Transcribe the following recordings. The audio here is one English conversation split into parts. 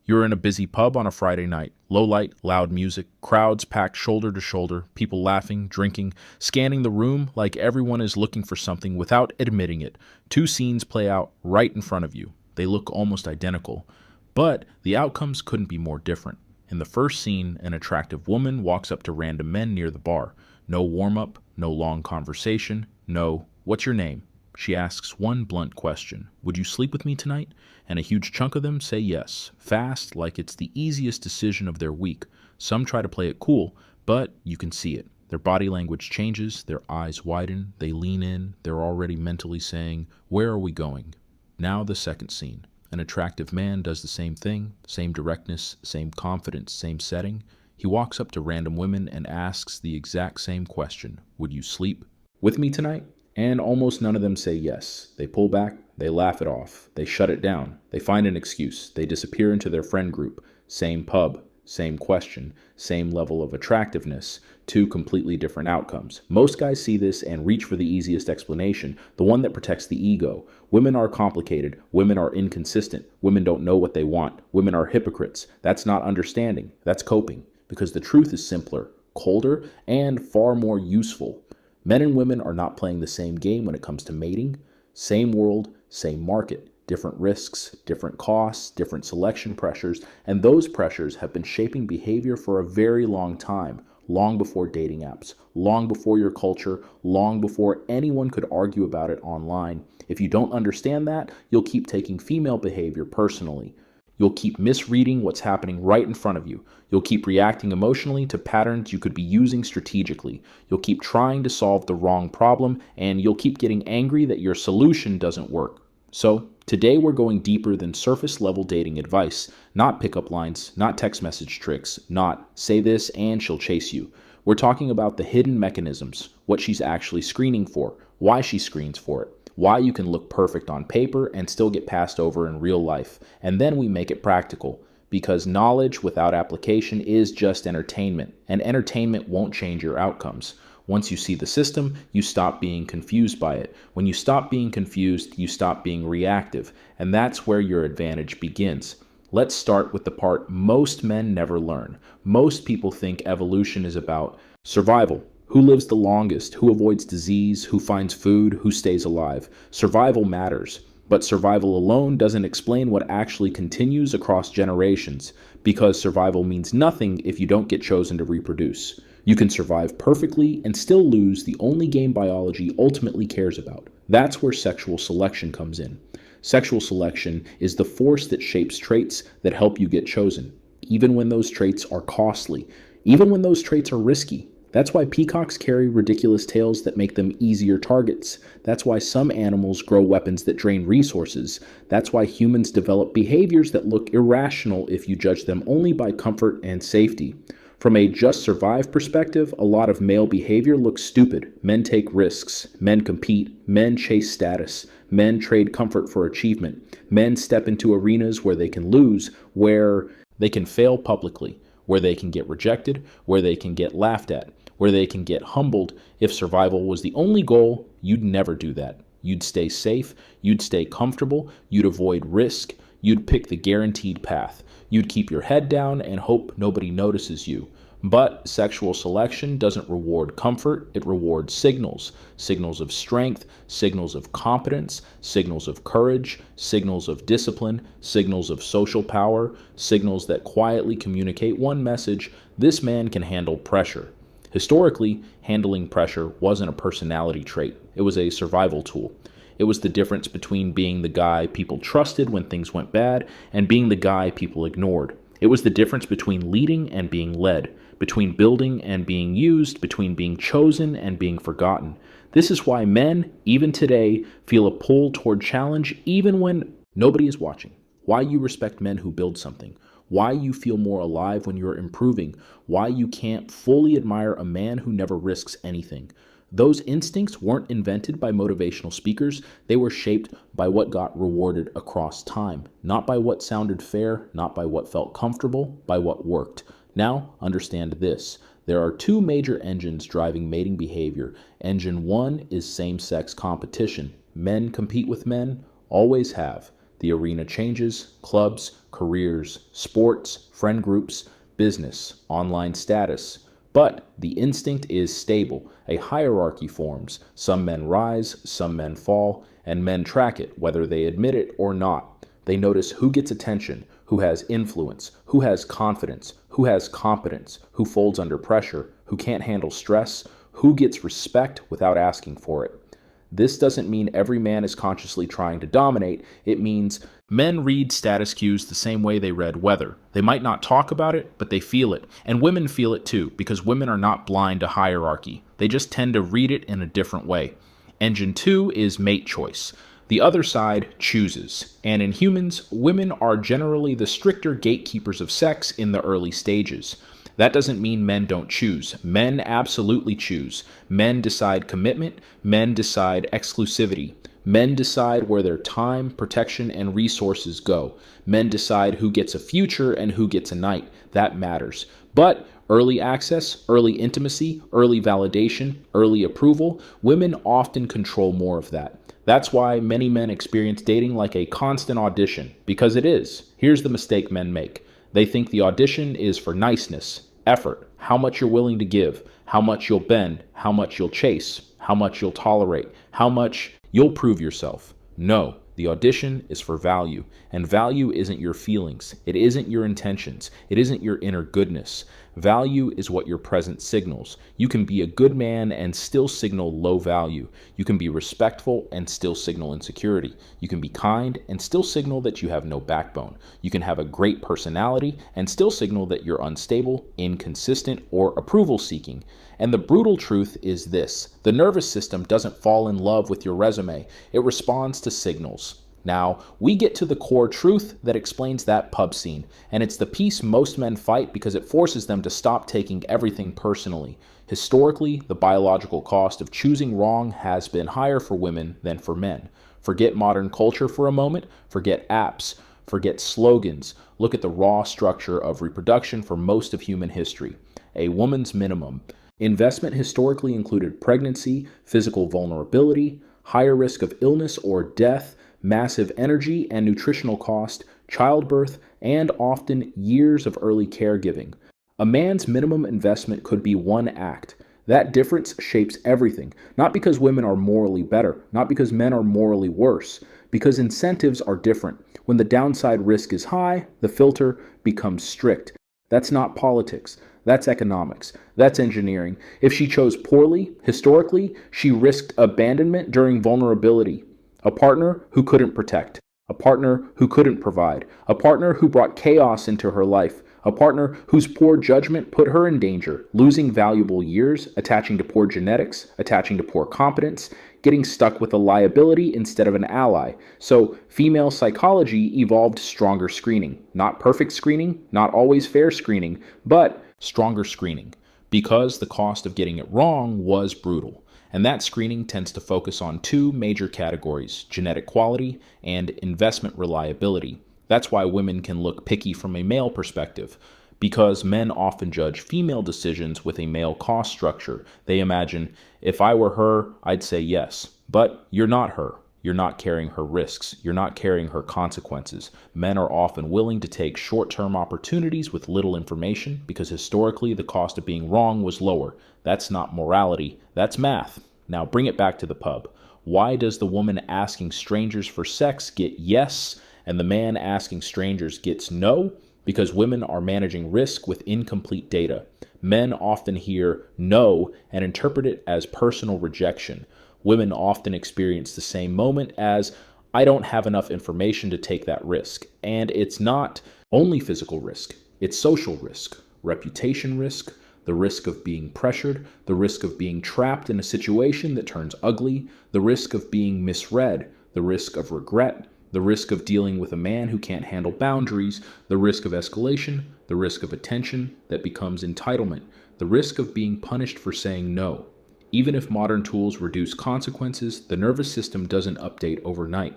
You're in a busy pub on a Friday night. Low light, loud music, crowds packed shoulder to shoulder, people laughing, drinking, scanning the room like everyone is looking for something without admitting it. Two scenes play out right in front of you. They look almost identical. But the outcomes couldn't be more different. In the first scene, an attractive woman walks up to random men near the bar. No warm-up, no long conversation, no, "What's your name?" She asks one blunt question: "Would you sleep with me tonight?" And a huge chunk of them say yes, fast, like it's the easiest decision of their week. Some try to play it cool, but you can see it. Their body language changes, their eyes widen, they lean in, they're already mentally saying, "Where are we going?" Now the second scene. An attractive man does the same thing, same directness, same confidence, same setting. He walks up to random women and asks the exact same question: "Would you sleep with me tonight?" And almost none of them say yes. They pull back, they laugh it off, they shut it down, they find an excuse, they disappear into their friend group. Same pub, same question, same level of attractiveness, two completely different outcomes. Most guys see this and reach for the easiest explanation, the one that protects the ego. Women are complicated, women are inconsistent, women don't know what they want, women are hypocrites. That's not understanding, that's coping. Because the truth is simpler, colder, and far more useful. Men and women are not playing the same game when it comes to mating. Same world, same market, different risks, different costs, different selection pressures, and those pressures have been shaping behavior for a very long time, long before dating apps, long before your culture, long before anyone could argue about it online. If you don't understand that, you'll keep taking female behavior personally. You'll keep misreading what's happening right in front of you. You'll keep reacting emotionally to patterns you could be using strategically. You'll keep trying to solve the wrong problem, and you'll keep getting angry that your solution doesn't work. So, today we're going deeper than surface level dating advice, not pickup lines, not text message tricks, not "say this and she'll chase you." We're talking about the hidden mechanisms, what she's actually screening for, why she screens for it, why you can look perfect on paper and still get passed over in real life. And then we make it practical, because knowledge without application is just entertainment, and entertainment won't change your outcomes. Once you see the system, you stop being confused by it. When you stop being confused, you stop being reactive, and that's where your advantage begins. Let's start with the part most men never learn. Most people think evolution is about survival. Who lives the longest? Who avoids disease? Who finds food? Who stays alive? Survival matters, but survival alone doesn't explain what actually continues across generations, because survival means nothing if you don't get chosen to reproduce. You can survive perfectly and still lose the only game biology ultimately cares about. That's where sexual selection comes in. Sexual selection is the force that shapes traits that help you get chosen, even when those traits are costly, even when those traits are risky. That's why peacocks carry ridiculous tails that make them easier targets. That's why some animals grow weapons that drain resources. That's why humans develop behaviors that look irrational if you judge them only by comfort and safety. From a just survive perspective, a lot of male behavior looks stupid. Men take risks. Men compete. Men chase status. Men trade comfort for achievement. Men step into arenas where they can lose, where they can fail publicly, where they can get rejected, where they can get laughed at, where they can get humbled. If survival was the only goal, you'd never do that. You'd stay safe, you'd stay comfortable, you'd avoid risk, you'd pick the guaranteed path. You'd keep your head down and hope nobody notices you. But sexual selection doesn't reward comfort, it rewards signals. Signals of strength, signals of competence, signals of courage, signals of discipline, signals of social power, signals that quietly communicate one message: this man can handle pressure. Historically, handling pressure wasn't a personality trait, it was a survival tool. It was the difference between being the guy people trusted when things went bad and being the guy people ignored. It was the difference between leading and being led, between building and being used, between being chosen and being forgotten. This is why men, even today, feel a pull toward challenge even when nobody is watching. Why you respect men who build something. Why you feel more alive when you're improving. Why you can't fully admire a man who never risks anything. Those instincts weren't invented by motivational speakers. They were shaped by what got rewarded across time. Not by what sounded fair, not by what felt comfortable, by what worked. Now, understand this. There are two major engines driving mating behavior. Engine one is same-sex competition. Men compete with men, always have. The arena changes, clubs, careers, sports, friend groups, business, online status. But the instinct is stable. A hierarchy forms. Some men rise, some men fall, and men track it, whether they admit it or not. They notice who gets attention, who has influence, who has confidence, who has competence, who folds under pressure, who can't handle stress, who gets respect without asking for it. This doesn't mean every man is consciously trying to dominate. It means men read status cues the same way they read weather. They might not talk about it, but they feel it. And women feel it too, because women are not blind to hierarchy. They just tend to read it in a different way. Engine 2 is mate choice. The other side chooses. And in humans, women are generally the stricter gatekeepers of sex in the early stages. That doesn't mean men don't choose. Men absolutely choose. Men decide commitment. Men decide exclusivity. Men decide where their time, protection, and resources go. Men decide who gets a future and who gets a night. That matters. But early access, early intimacy, early validation, early approval, women often control more of that. That's why many men experience dating like a constant audition, because it is. Here's the mistake men make. They think the audition is for niceness, effort, how much you're willing to give, how much you'll bend, how much you'll chase, how much you'll tolerate, how much you'll prove yourself. No, the audition is for value, and value isn't your feelings. It isn't your intentions. It isn't your inner goodness. Value is what your present signals. You can be a good man and still signal low value. You can be respectful and still signal insecurity. You can be kind and still signal that you have no backbone. You can have a great personality and still signal that you're unstable, inconsistent, or approval seeking. And the brutal truth is this: the nervous system doesn't fall in love with your resume. It responds to signals. Now, we get to the core truth that explains that pub scene, and it's the piece most men fight because it forces them to stop taking everything personally. Historically, the biological cost of choosing wrong has been higher for women than for men. Forget modern culture for a moment, forget apps, forget slogans. Look at the raw structure of reproduction for most of human history. A woman's minimum. Investment historically included pregnancy, physical vulnerability, higher risk of illness or death, massive energy and nutritional cost, childbirth, and often years of early caregiving. A man's minimum investment could be one act. That difference shapes everything, not because women are morally better, not because men are morally worse, because incentives are different. When the downside risk is high, the filter becomes strict. That's not politics. That's economics. That's engineering. If she chose poorly, historically, she risked abandonment during vulnerability. A partner who couldn't protect. A partner who couldn't provide. A partner who brought chaos into her life. A partner whose poor judgment put her in danger, losing valuable years, attaching to poor genetics, attaching to poor competence, getting stuck with a liability instead of an ally. So female psychology evolved stronger screening. Not perfect screening, not always fair screening, but stronger screening, because the cost of getting it wrong was brutal. And that screening tends to focus on two major categories: genetic quality and investment reliability. That's why women can look picky from a male perspective, because men often judge female decisions with a male cost structure. They imagine, if I were her, I'd say yes. But you're not her. You're not carrying her risks. You're not carrying her consequences. Men are often willing to take short-term opportunities with little information because historically the cost of being wrong was lower. That's not morality. That's math. Now bring it back to the pub. Why does the woman asking strangers for sex get yes and the man asking strangers gets no? Because women are managing risk with incomplete data. Men often hear no and interpret it as personal rejection. Women often experience the same moment as, I don't have enough information to take that risk. And it's not only physical risk, it's social risk, reputation risk, the risk of being pressured, the risk of being trapped in a situation that turns ugly, the risk of being misread, the risk of regret, the risk of dealing with a man who can't handle boundaries, the risk of escalation, the risk of attention that becomes entitlement, the risk of being punished for saying no. Even if modern tools reduce consequences, the nervous system doesn't update overnight.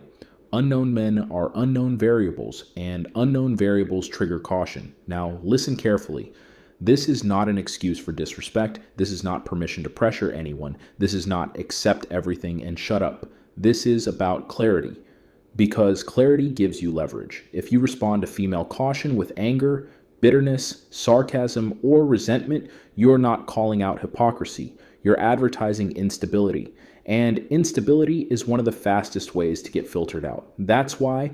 Unknown men are unknown variables, and unknown variables trigger caution. Now, listen carefully. This is not an excuse for disrespect. This is not permission to pressure anyone. This is not accept everything and shut up. This is about clarity. Because clarity gives you leverage. If you respond to female caution with anger, bitterness, sarcasm, or resentment, you're not calling out hypocrisy. You're advertising instability. And instability is one of the fastest ways to get filtered out. That's why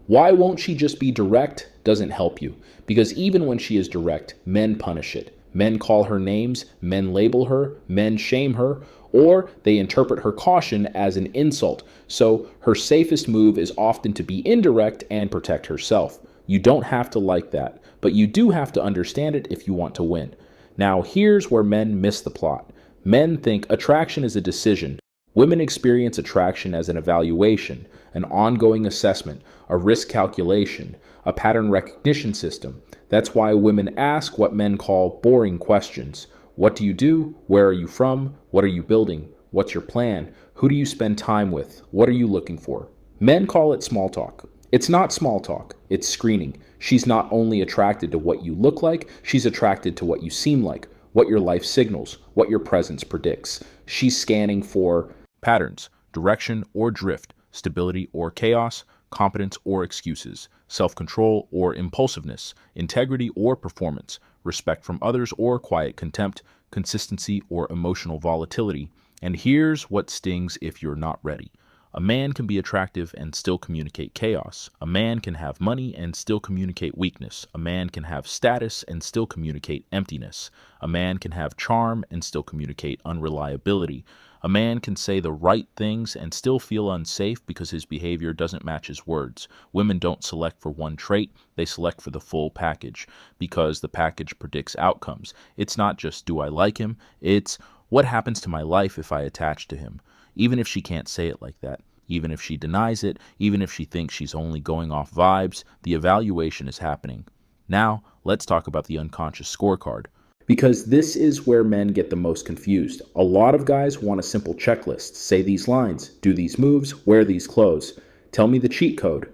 won't she just be direct doesn't help you. Because even when she is direct, men punish it. Men call her names, men label her, men shame her, or they interpret her caution as an insult. So her safest move is often to be indirect and protect herself. You don't have to like that, but you do have to understand it if you want to win. Now, here's where men miss the plot. Men think attraction is a decision. Women experience attraction as an evaluation, an ongoing assessment, a risk calculation, a pattern recognition system. That's why women ask what men call boring questions. What do you do? Where are you from? What are you building? What's your plan? Who do you spend time with? What are you looking for? Men call it small talk. It's not small talk, it's screening. She's not only attracted to what you look like, she's attracted to what you seem like, what your life signals, what your presence predicts. She's scanning for patterns, direction or drift, stability or chaos, competence or excuses, self-control or impulsiveness, integrity or performance, respect from others or quiet contempt, consistency or emotional volatility. And here's what stings if you're not ready. A man can be attractive and still communicate chaos. A man can have money and still communicate weakness. A man can have status and still communicate emptiness. A man can have charm and still communicate unreliability. A man can say the right things and still feel unsafe because his behavior doesn't match his words. Women don't select for one trait, they select for the full package because the package predicts outcomes. It's not just do I like him, it's what happens to my life if I attach to him. Even if she can't say it like that, even if she denies it, even if she thinks she's only going off vibes, the evaluation is happening. Now, let's talk about the unconscious scorecard. Because this is where men get the most confused. A lot of guys want a simple checklist. Say these lines, do these moves, wear these clothes. Tell me the cheat code.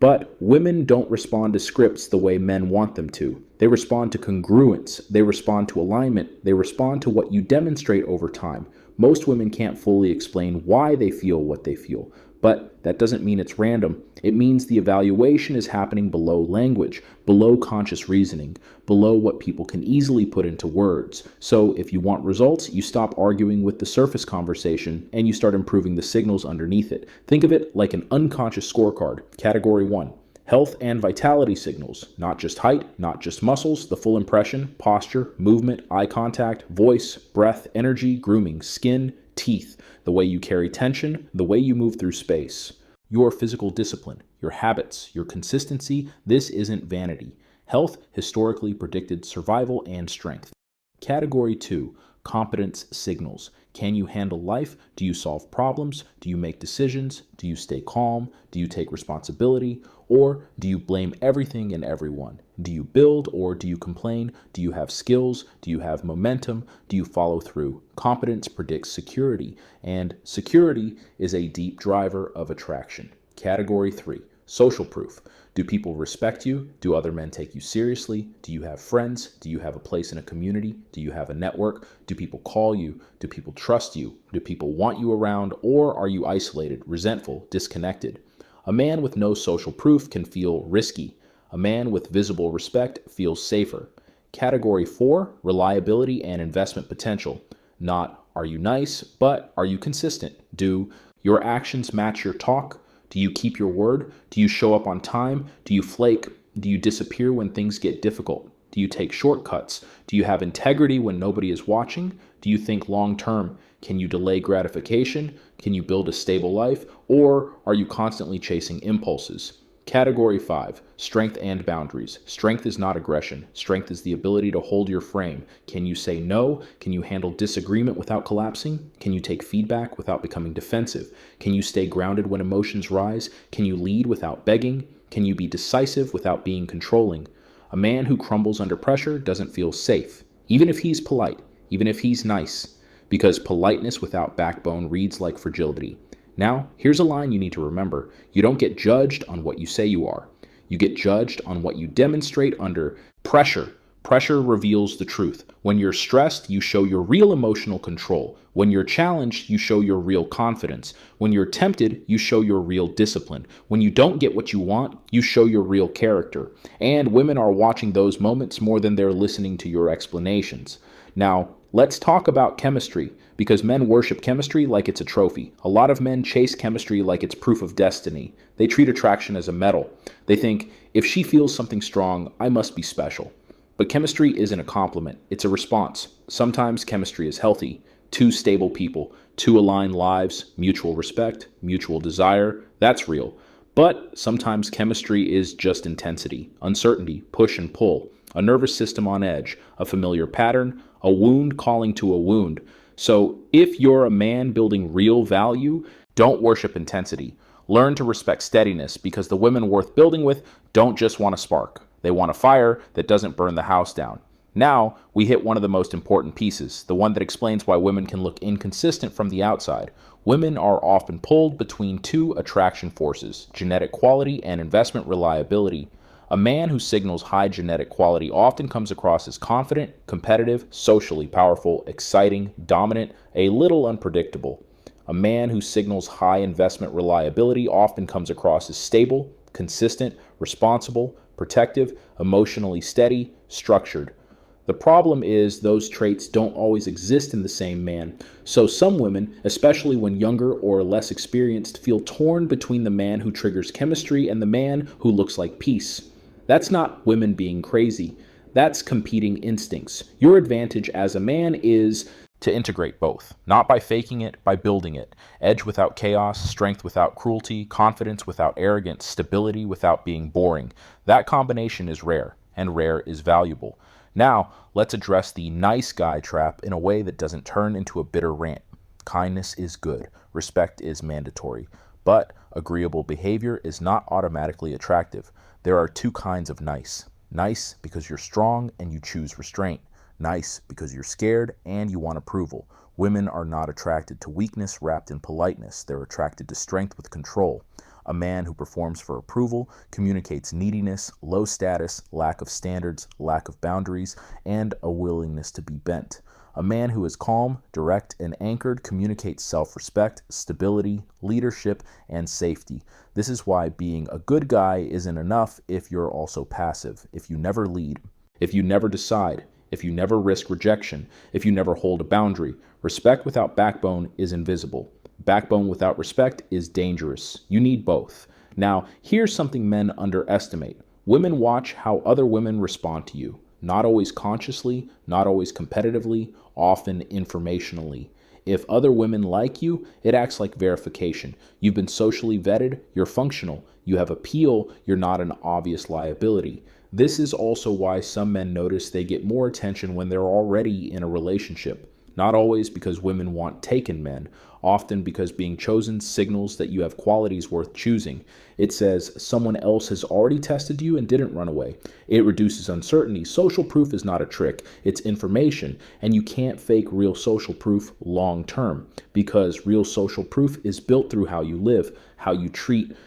But women don't respond to scripts the way men want them to. They respond to congruence. They respond to alignment. They respond to what you demonstrate over time. Most women can't fully explain why they feel what they feel, but that doesn't mean it's random. It means the evaluation is happening below language, below conscious reasoning, below what people can easily put into words. So if you want results, you stop arguing with the surface conversation and you start improving the signals underneath it. Think of it like an unconscious scorecard. Category 1. Health and vitality signals, not just height, not just muscles, the full impression, posture, movement, eye contact, voice, breath, energy, grooming, skin, teeth, the way you carry tension, the way you move through space. Your physical discipline, your habits, your consistency, this isn't vanity. Health historically predicted survival and strength. Category 2, competence signals. Can you handle life? Do you solve problems? Do you make decisions? Do you stay calm? Do you take responsibility? Or do you blame everything and everyone? Do you build or do you complain? Do you have skills? Do you have momentum? Do you follow through? Competence predicts security, and security is a deep driver of attraction. Category 3, social proof. Do people respect you? Do other men take you seriously? Do you have friends? Do you have a place in a community? Do you have a network? Do people call you? Do people trust you? Do people want you around? Or are you isolated, resentful, disconnected? A man with no social proof can feel risky. A man with visible respect feels safer. Category 4, reliability and investment potential. Not are you nice, but are you consistent? Do your actions match your talk? Do you keep your word? Do you show up on time? Do you flake? Do you disappear when things get difficult? Do you take shortcuts? Do you have integrity when nobody is watching? Do you think long term? Can you delay gratification? Can you build a stable life? Or are you constantly chasing impulses? Category 5, strength and boundaries. Strength is not aggression. Strength is the ability to hold your frame. Can you say no? Can you handle disagreement without collapsing? Can you take feedback without becoming defensive? Can you stay grounded when emotions rise? Can you lead without begging? Can you be decisive without being controlling? A man who crumbles under pressure doesn't feel safe, even if he's polite, even if he's nice, because politeness without backbone reads like fragility. Now, here's a line you need to remember. You don't get judged on what you say you are. You get judged on what you demonstrate under pressure. Pressure reveals the truth. When you're stressed, you show your real emotional control. When you're challenged, you show your real confidence. When you're tempted, you show your real discipline. When you don't get what you want, you show your real character. And women are watching those moments more than they're listening to your explanations. Now, let's talk about chemistry, because men worship chemistry like it's a trophy. A lot of men chase chemistry like it's proof of destiny. They treat attraction as a medal. They think, if she feels something strong, I must be special. But chemistry isn't a compliment, it's a response. Sometimes chemistry is healthy. Two stable people, two aligned lives, mutual respect, mutual desire, that's real. But sometimes chemistry is just intensity, uncertainty, push and pull, a nervous system on edge, a familiar pattern, a wound calling to a wound. So if you're a man building real value, don't worship intensity. Learn to respect steadiness, because the women worth building with don't just want a spark. They want a fire that doesn't burn the house down. Now, we hit one of the most important pieces, the one that explains why women can look inconsistent from the outside. Women are often pulled between two attraction forces, genetic quality and investment reliability. A man who signals high genetic quality often comes across as confident, competitive, socially powerful, exciting, dominant, a little unpredictable. A man who signals high investment reliability often comes across as stable, consistent, responsible, protective, emotionally steady, structured. The problem is those traits don't always exist in the same man. So some women, especially when younger or less experienced, feel torn between the man who triggers chemistry and the man who looks like peace. That's not women being crazy. That's competing instincts. Your advantage as a man is to integrate both, not by faking it, by building it. Edge without chaos, strength without cruelty, confidence without arrogance, stability without being boring. That combination is rare, and rare is valuable. Now, let's address the nice guy trap in a way that doesn't turn into a bitter rant. Kindness is good, respect is mandatory, but agreeable behavior is not automatically attractive. There are two kinds of nice. Nice because you're strong and you choose restraint. Nice because you're scared and you want approval. Women are not attracted to weakness wrapped in politeness. They're attracted to strength with control. A man who performs for approval communicates neediness, low status, lack of standards, lack of boundaries, and a willingness to be bent. A man who is calm, direct, and anchored communicates self-respect, stability, leadership, and safety. This is why being a good guy isn't enough if you're also passive, if you never lead, if you never decide, if you never risk rejection, if you never hold a boundary. Respect without backbone is invisible. Backbone without respect is dangerous. You need both. Now, here's something men underestimate. Women watch how other women respond to you. Not always consciously, not always competitively, often informationally. If other women like you, it acts like verification. You've been socially vetted, you're functional, you have appeal, you're not an obvious liability. This is also why some men notice they get more attention when they're already in a relationship. Not always because women want taken men, often because being chosen signals that you have qualities worth choosing. It says someone else has already tested you and didn't run away. It reduces uncertainty. Social proof is not a trick, it's information, and you can't fake real social proof long term, because real social proof is built through how you live, how you treat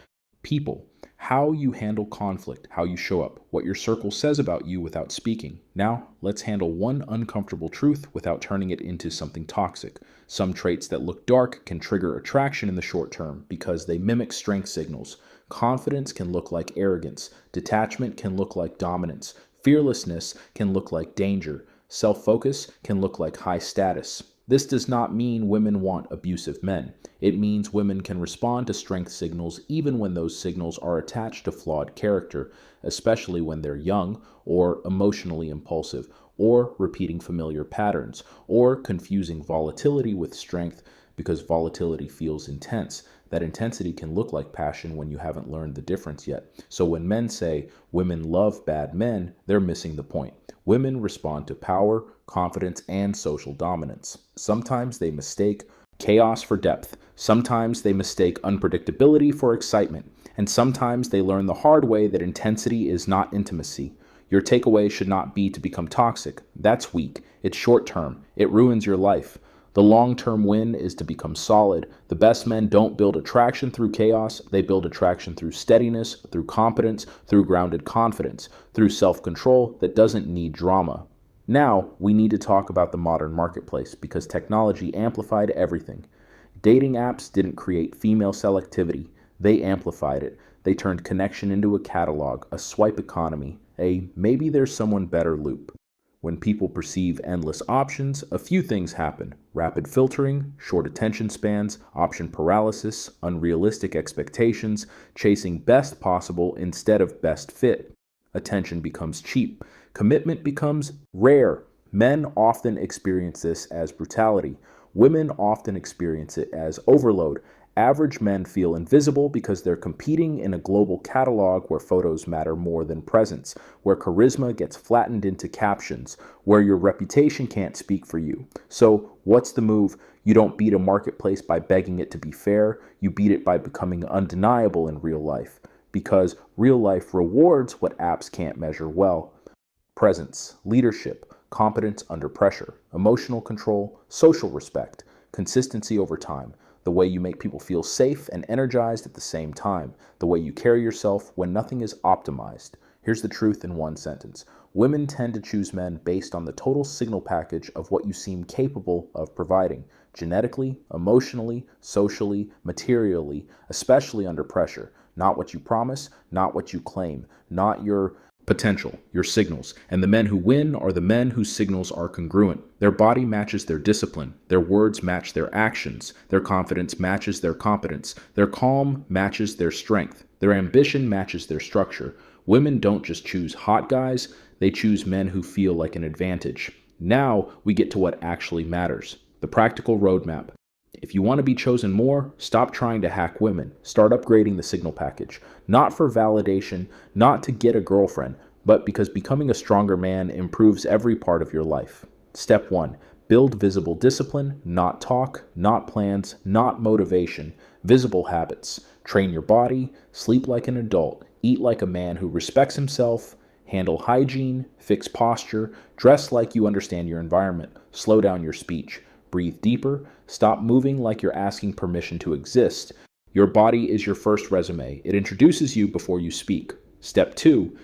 people, how you handle conflict, how you show up, what your circle says about you without speaking. Now, let's handle one uncomfortable truth without turning it into something toxic. Some traits that look dark can trigger attraction in the short term because they mimic strength signals. Confidence can look like arrogance. Detachment can look like dominance. Fearlessness can look like danger. Self-focus can look like high status. This does not mean women want abusive men. It means women can respond to strength signals even when those signals are attached to flawed character, especially when they're young or emotionally impulsive, or repeating familiar patterns, or confusing volatility with strength because volatility feels intense. That intensity can look like passion when you haven't learned the difference yet. So when men say women love bad men, they're missing the point. Women respond to power, confidence, and social dominance. Sometimes they mistake chaos for depth. Sometimes they mistake unpredictability for excitement. And sometimes they learn the hard way that intensity is not intimacy. Your takeaway should not be to become toxic. That's weak. It's short term. It ruins your life. The long-term win is to become solid. The best men don't build attraction through chaos. They build attraction through steadiness, through competence, through grounded confidence, through self-control that doesn't need drama. Now, we need to talk about the modern marketplace because technology amplified everything. Dating apps didn't create female selectivity. They amplified it. They turned connection into a catalog, a swipe economy, a maybe there's someone better loop. When people perceive endless options, a few things happen. Rapid filtering, short attention spans, option paralysis, unrealistic expectations, chasing best possible instead of best fit. Attention becomes cheap. Commitment becomes rare. Men often experience this as brutality. Women often experience it as overload. Average men feel invisible because they're competing in a global catalog where photos matter more than presence, where charisma gets flattened into captions, where your reputation can't speak for you. So, what's the move? You don't beat a marketplace by begging it to be fair. You beat it by becoming undeniable in real life. Because real life rewards what apps can't measure well. Presence, leadership, competence under pressure, emotional control, social respect, consistency over time, the way you make people feel safe and energized at the same time, the way you carry yourself when nothing is optimized. Here's the truth in one sentence. Women tend to choose men based on the total signal package of what you seem capable of providing, genetically, emotionally, socially, materially, especially under pressure. Not what you promise, not what you claim, not your potential, your signals. And the men who win are the men whose signals are congruent. Their body matches their discipline. Their words match their actions. Their confidence matches their competence. Their calm matches their strength. Their ambition matches their structure. Women don't just choose hot guys, they choose men who feel like an advantage. Now we get to what actually matters, the practical roadmap. If you want to be chosen more, stop trying to hack women. Start upgrading the signal package. Not for validation, not to get a girlfriend, but because becoming a stronger man improves every part of your life. Step 1. Build visible discipline, not talk, not plans, not motivation. Visible habits. Train your body, sleep like an adult, eat like a man who respects himself, handle hygiene, fix posture, dress like you understand your environment, slow down your speech. Breathe deeper. Stop moving like you're asking permission to exist. Your body is your first resume. It introduces you before you speak. Step 2,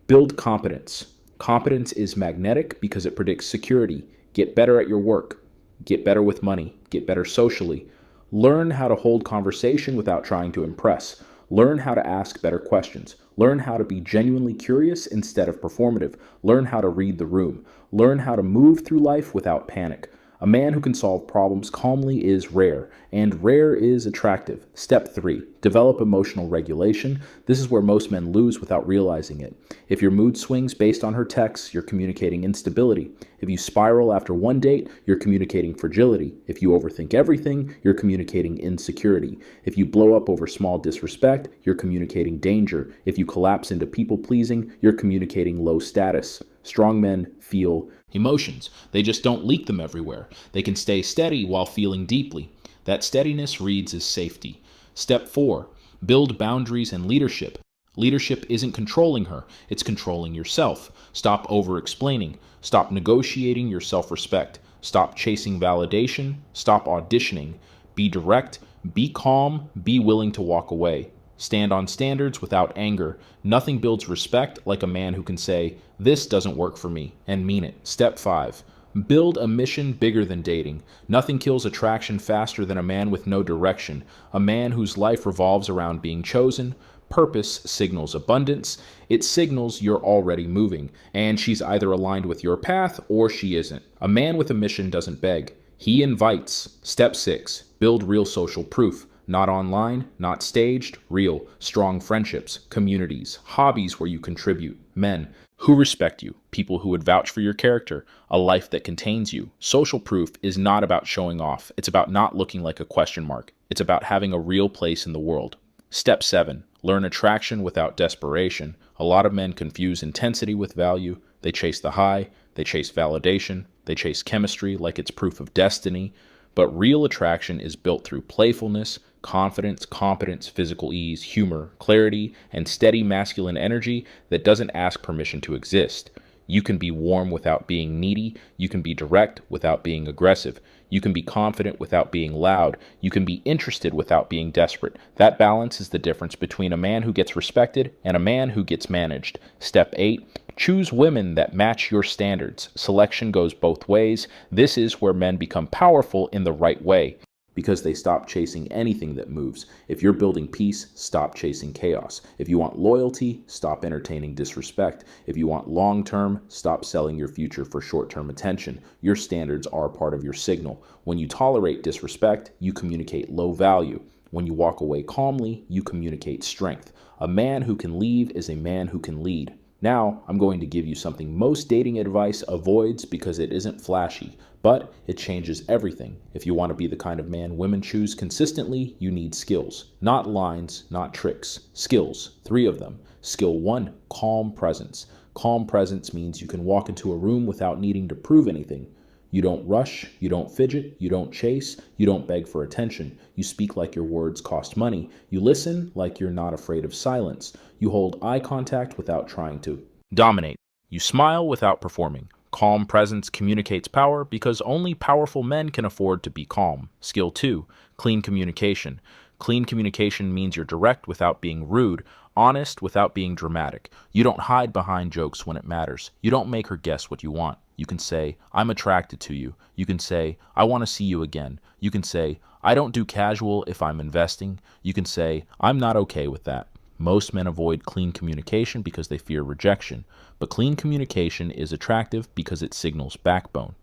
build competence. Competence is magnetic because it predicts security. Get better at your work. Get better with money. Get better socially. Learn how to hold conversation without trying to impress. Learn how to ask better questions. Learn how to be genuinely curious instead of performative. Learn how to read the room. Learn how to move through life without panic. A man who can solve problems calmly is rare, and rare is attractive. Step 3, develop emotional regulation. This is where most men lose without realizing it. If your mood swings based on her texts, you're communicating instability. If you spiral after one date, you're communicating fragility. If you overthink everything, you're communicating insecurity. If you blow up over small disrespect, you're communicating danger. If you collapse into people-pleasing, you're communicating low status. Strong men feel emotions. They just don't leak them everywhere. They can stay steady while feeling deeply. That steadiness reads as safety. Step 4, build boundaries and leadership. Leadership isn't controlling her, it's controlling yourself. Stop over-explaining. Stop negotiating your self-respect. Stop chasing validation. Stop auditioning. Be direct. Be calm. Be willing to walk away. Stand on standards without anger. Nothing builds respect like a man who can say, "This doesn't work for me," and mean it. Step 5. Build a mission bigger than dating. Nothing kills attraction faster than a man with no direction. A man whose life revolves around being chosen. Purpose signals abundance. It signals you're already moving, and she's either aligned with your path or she isn't. A man with a mission doesn't beg. He invites. Step 6. Build real social proof. Not online, not staged, real, strong friendships, communities, hobbies where you contribute, men who respect you, people who would vouch for your character, a life that contains you. Social proof is not about showing off. It's about not looking like a question mark. It's about having a real place in the world. Step 7, learn attraction without desperation. A lot of men confuse intensity with value. They chase the high, they chase validation, they chase chemistry like it's proof of destiny. But real attraction is built through playfulness, confidence, competence, physical ease, humor, clarity, and steady masculine energy that doesn't ask permission to exist. You can be warm without being needy. You can be direct without being aggressive. You can be confident without being loud. You can be interested without being desperate. That balance is the difference between a man who gets respected and a man who gets managed. Step 8. Choose women that match your standards. Selection goes both ways. This is where men become powerful in the right way, because they stop chasing anything that moves. If you're building peace, stop chasing chaos. If you want loyalty, stop entertaining disrespect. If you want long-term, stop selling your future for short-term attention. Your standards are part of your signal. When you tolerate disrespect, you communicate low value. When you walk away calmly, you communicate strength. A man who can leave is a man who can lead. Now, I'm going to give you something most dating advice avoids because it isn't flashy, but it changes everything. If you want to be the kind of man women choose consistently, you need skills. Not lines, not tricks. Skills, 3 of them. Skill 1, calm presence. Calm presence means you can walk into a room without needing to prove anything. You don't rush, you don't fidget, you don't chase, you don't beg for attention. You speak like your words cost money. You listen like you're not afraid of silence. You hold eye contact without trying to dominate. You smile without performing. Calm presence communicates power because only powerful men can afford to be calm. Skill 2, clean communication. Clean communication means you're direct without being rude, honest without being dramatic. You don't hide behind jokes when it matters. You don't make her guess what you want. You can say, I'm attracted to you. You can say, I want to see you again. You can say, I don't do casual if I'm investing. You can say, I'm not okay with that. Most men avoid clean communication because they fear rejection, but clean communication is attractive because it signals backbone.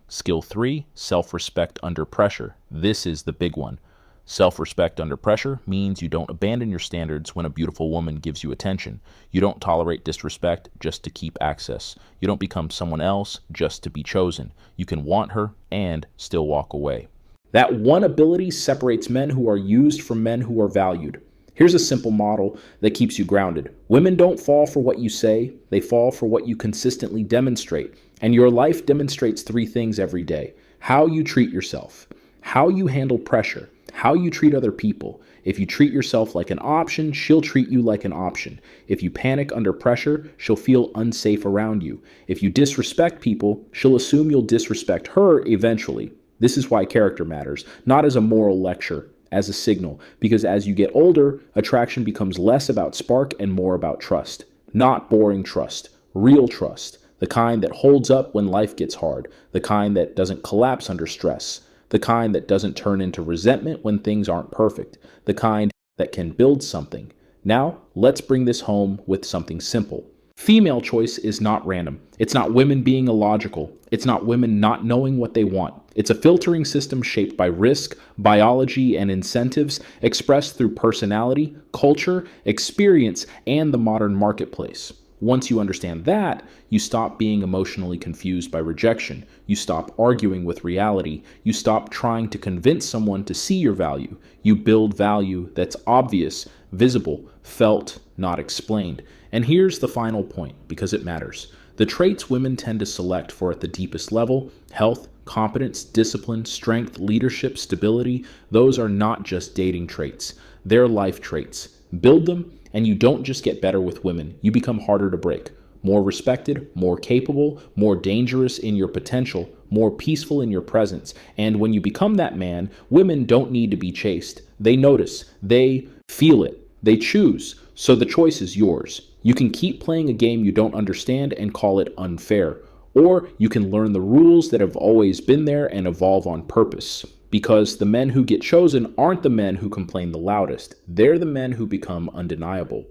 Skill 3, self-respect under pressure. This is the big one. Self-respect under pressure means you don't abandon your standards when a beautiful woman gives you attention. You don't tolerate disrespect just to keep access. You don't become someone else just to be chosen. You can want her and still walk away. That one ability separates men who are used from men who are valued. Here's a simple model that keeps you grounded. Women don't fall for what you say, they fall for what you consistently demonstrate. And your life demonstrates 3 things every day: how you treat yourself, how you handle pressure, how you treat other people. If you treat yourself like an option, she'll treat you like an option. If you panic under pressure, she'll feel unsafe around you. If you disrespect people, she'll assume you'll disrespect her eventually. This is why character matters, not as a moral lecture, as a signal, because as you get older, attraction becomes less about spark and more about trust. Not boring trust, real trust, the kind that holds up when life gets hard, the kind that doesn't collapse under stress, the kind that doesn't turn into resentment when things aren't perfect, the kind that can build something. Now, let's bring this home with something simple. Female choice is not random. It's not women being illogical. It's not women not knowing what they want. It's a filtering system shaped by risk, biology, and incentives expressed through personality, culture, experience, and the modern marketplace. Once you understand that, you stop being emotionally confused by rejection. You stop arguing with reality. You stop trying to convince someone to see your value. You build value that's obvious, visible, felt, not explained. And here's the final point, because it matters. The traits women tend to select for at the deepest level, health, competence, discipline, strength, leadership, stability, those are not just dating traits. They're life traits. Build them, and you don't just get better with women. You become harder to break. More respected, more capable, more dangerous in your potential, more peaceful in your presence. And when you become that man, women don't need to be chased. They notice. They feel it. They choose. So the choice is yours. You can keep playing a game you don't understand and call it unfair. Or you can learn the rules that have always been there and evolve on purpose. Because the men who get chosen aren't the men who complain the loudest. They're the men who become undeniable.